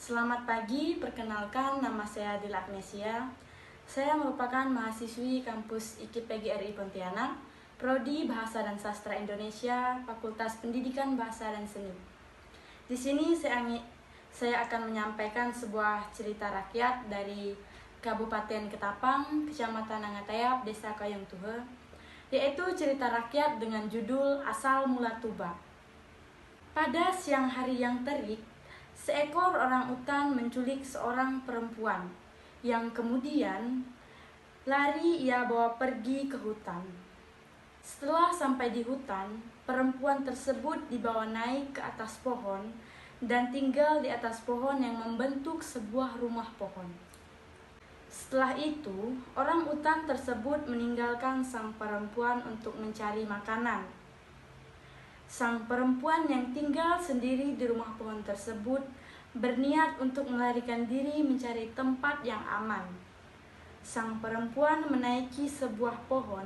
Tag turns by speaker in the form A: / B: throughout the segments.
A: Selamat pagi, perkenalkan nama saya Dila Agnesia. Saya merupakan mahasiswi kampus IKIP PGRI Pontianak, Prodi Bahasa dan Sastra Indonesia, Fakultas Pendidikan Bahasa dan Seni. Di sini saya akan menyampaikan sebuah cerita rakyat dari Kabupaten Ketapang, Kecamatan Nangatayap, Desa Kayong Tuhe, yaitu cerita rakyat dengan judul Asal Mula Tuba. Pada siang hari yang terik, seekor orang utan menculik seorang perempuan yang kemudian lari ia bawa pergi ke hutan. Setelah sampai di hutan, perempuan tersebut dibawa naik ke atas pohon dan tinggal di atas pohon yang membentuk sebuah rumah pohon. Setelah itu, orang utan tersebut meninggalkan sang perempuan untuk mencari makanan. Sang perempuan yang tinggal sendiri di rumah pohon tersebut berniat untuk melarikan diri mencari tempat yang aman. Sang perempuan menaiki sebuah pohon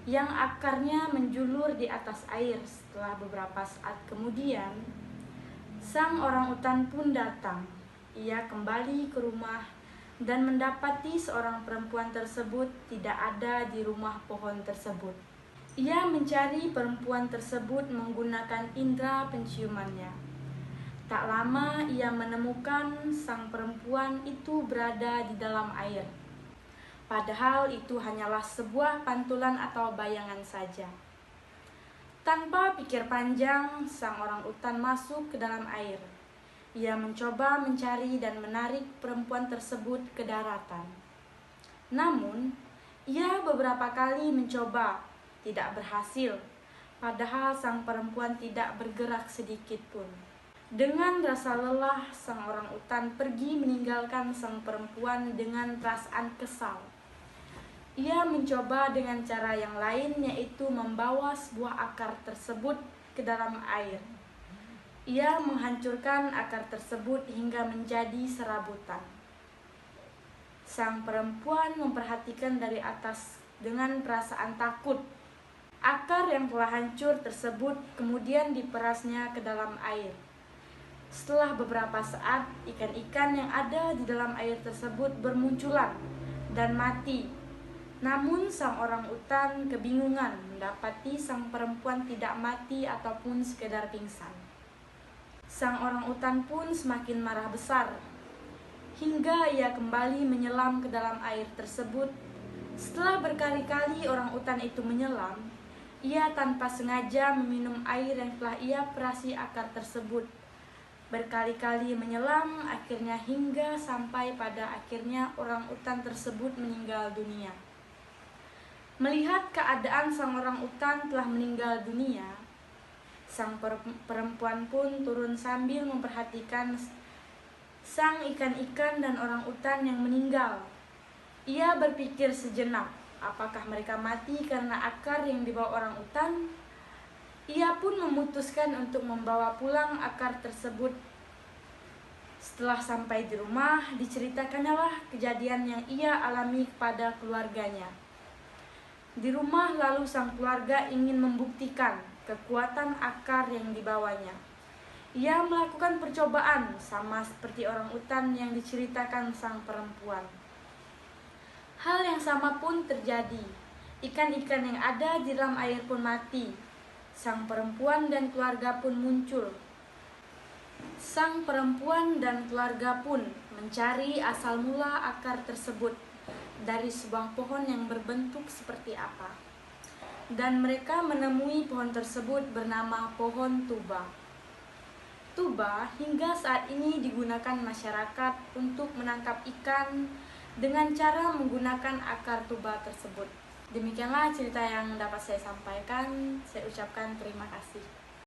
A: yang akarnya menjulur di atas air. Setelah beberapa saat kemudian, sang orang utan pun datang. Ia kembali ke rumah dan mendapati seorang perempuan tersebut tidak ada di rumah pohon tersebut. Ia mencari perempuan tersebut menggunakan indera penciumannya. Tak lama ia menemukan sang perempuan itu berada di dalam air. Padahal itu hanyalah sebuah pantulan atau bayangan saja. Tanpa pikir panjang, sang orang utan masuk ke dalam air. Ia mencoba mencari dan menarik perempuan tersebut ke daratan. Namun, ia beberapa kali mencoba, tidak berhasil, padahal sang perempuan tidak bergerak sedikit pun. Dengan rasa lelah, sang orang utan pergi meninggalkan sang perempuan dengan perasaan kesal. Ia mencoba dengan cara yang lain, yaitu membawa sebuah akar tersebut ke dalam air. Ia menghancurkan akar tersebut hingga menjadi serabutan. Sang perempuan memperhatikan dari atas dengan perasaan takut. Akar yang telah hancur tersebut kemudian diperasnya ke dalam air. Setelah beberapa saat, ikan-ikan yang ada di dalam air tersebut bermunculan dan mati. Namun sang orang utan kebingungan mendapati sang perempuan tidak mati ataupun sekedar pingsan. Sang orang utan pun semakin marah besar, hingga ia kembali menyelam ke dalam air tersebut. Setelah berkali-kali orang utan itu menyelam, ia tanpa sengaja meminum air yang telah ia perasi akar tersebut. Berkali-kali menyelam, akhirnya hingga sampai pada akhirnya orang utan tersebut meninggal dunia. Melihat keadaan sang orang utan telah meninggal dunia, sang perempuan pun turun sambil memperhatikan sang ikan-ikan dan orang utan yang meninggal. Ia berpikir sejenak, apakah mereka mati karena akar yang dibawa orang utan? Ia pun memutuskan untuk membawa pulang akar tersebut. Setelah sampai di rumah, diceritakannya kejadian yang ia alami kepada keluarganya. Di rumah lalu sang keluarga ingin membuktikan kekuatan akar yang dibawanya. Ia melakukan percobaan sama seperti orang utan yang diceritakan sang perempuan. Hal yang sama pun terjadi. Ikan-ikan yang ada di dalam air pun mati. Sang perempuan dan keluarga pun muncul. Sang perempuan dan keluarga pun mencari asal mula akar tersebut dari sebuah pohon yang berbentuk seperti apa. Dan mereka menemui pohon tersebut bernama pohon tuba. Tuba hingga saat ini digunakan masyarakat untuk menangkap ikan dengan cara menggunakan akar tuba tersebut. Demikianlah cerita yang dapat saya sampaikan. Saya ucapkan terima kasih.